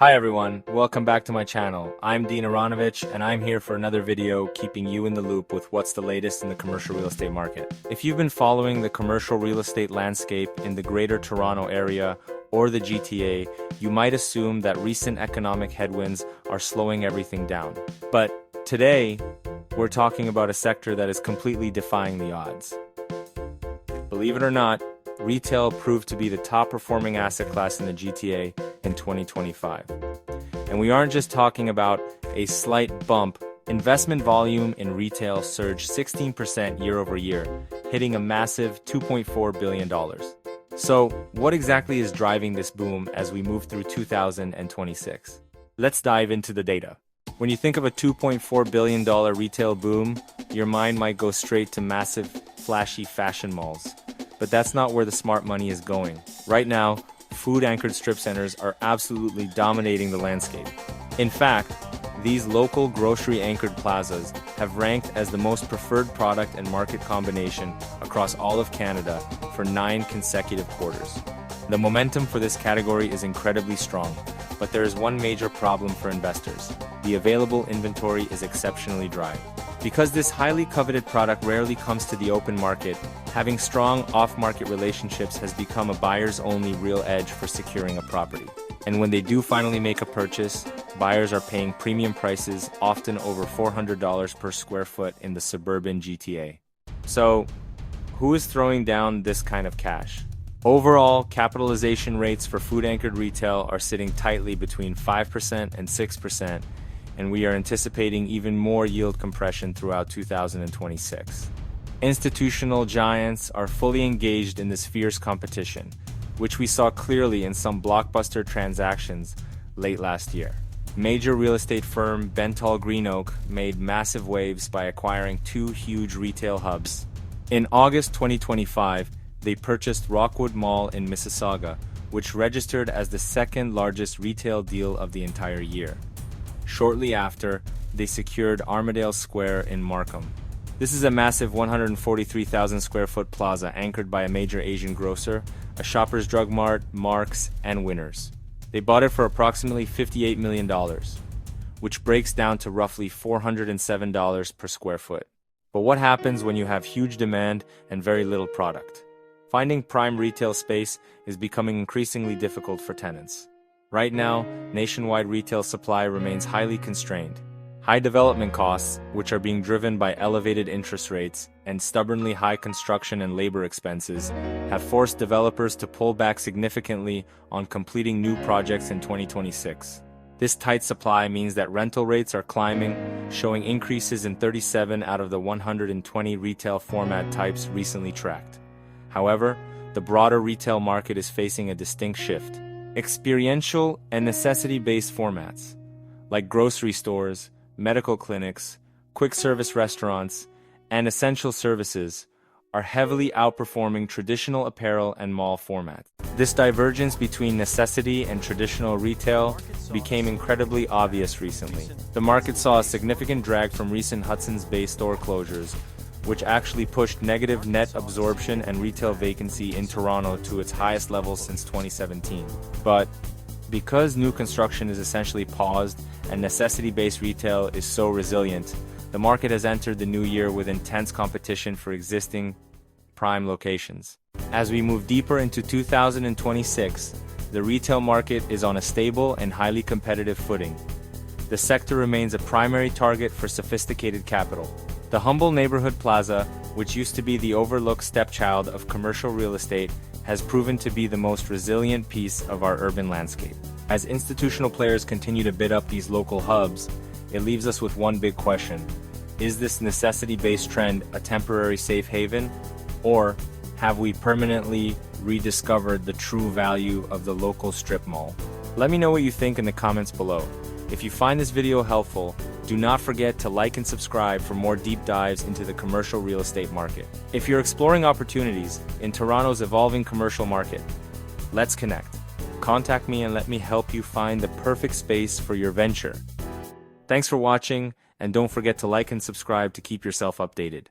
Hi everyone, welcome back to my channel. I'm Dean Aronovich and I'm here for another video keeping you in the loop with what's the latest in the commercial real estate market. If you've been following the commercial real estate landscape in the Greater Toronto Area or the GTA, you might assume that recent economic headwinds are slowing everything down. But today, we're talking about a sector that is completely defying the odds. Believe it or not, retail proved to be the top performing asset class in the GTA in 2025. And we aren't just talking about a slight bump. Investment volume in retail surged 16% year over year, hitting a massive $2.4 billion. So, what exactly is driving this boom as we move through 2026? Let's dive into the data. When you think of a $2.4 billion retail boom, your mind might go straight to massive, flashy fashion malls. But that's not where the smart money is going. Right now, food-anchored strip centers are absolutely dominating the landscape. In fact, these local grocery-anchored plazas have ranked as the most preferred product and market combination across all of Canada for 9 consecutive quarters. The momentum for this category is incredibly strong, but there is one major problem for investors. The available inventory is exceptionally dry. Because this highly coveted product rarely comes to the open market, having strong off-market relationships has become a buyer's only real edge for securing a property. And when they do finally make a purchase, buyers are paying premium prices, often over $400 per square foot in the suburban GTA. So, who is throwing down this kind of cash? Overall, capitalization rates for food-anchored retail are sitting tightly between 5% and 6%, and we are anticipating even more yield compression throughout 2026. Institutional giants are fully engaged in this fierce competition, which we saw clearly in some blockbuster transactions late last year. Major real estate firm BentallGreenOak made massive waves by acquiring 2 huge retail hubs. In August 2025, they purchased Rockwood Mall in Mississauga, which registered as the second largest retail deal of the entire year. Shortly after, they secured Armadale Square in Markham. This is a massive 143,000 square foot plaza anchored by a major Asian grocer, a Shoppers Drug Mart, Marks, and Winners. They bought it for approximately $58 million, which breaks down to roughly $407 per square foot. But what happens when you have huge demand and very little product? Finding prime retail space is becoming increasingly difficult for tenants. Right now, nationwide retail supply remains highly constrained. High development costs, which are being driven by elevated interest rates and stubbornly high construction and labor expenses, have forced developers to pull back significantly on completing new projects in 2026. This tight supply means that rental rates are climbing, showing increases in 37 out of the 120 retail format types recently tracked. However, the broader retail market is facing a distinct shift. Experiential and necessity-based formats, like grocery stores, medical clinics, quick-service restaurants, and essential services, are heavily outperforming traditional apparel and mall formats. This divergence between necessity and traditional retail became incredibly obvious recently. The market saw a significant drag from recent Hudson's Bay store closures, which actually pushed negative net absorption and retail vacancy in Toronto to its highest levels since 2017. But because new construction is essentially paused and necessity-based retail is so resilient, the market has entered the new year with intense competition for existing prime locations. As we move deeper into 2026, the retail market is on a stable and highly competitive footing. The sector remains a primary target for sophisticated capital. The humble neighborhood plaza, which used to be the overlooked stepchild of commercial real estate, has proven to be the most resilient piece of our urban landscape. As institutional players continue to bid up these local hubs, it leaves us with one big question. Is this necessity-based trend a temporary safe haven, or have we permanently rediscovered the true value of the local strip mall? Let me know what you think in the comments below. If you find this video helpful, do not forget to like and subscribe for more deep dives into the commercial real estate market. If you're exploring opportunities in Toronto's evolving commercial market, let's connect. Contact me and let me help you find the perfect space for your venture. Thanks for watching, and don't forget to like and subscribe to keep yourself updated.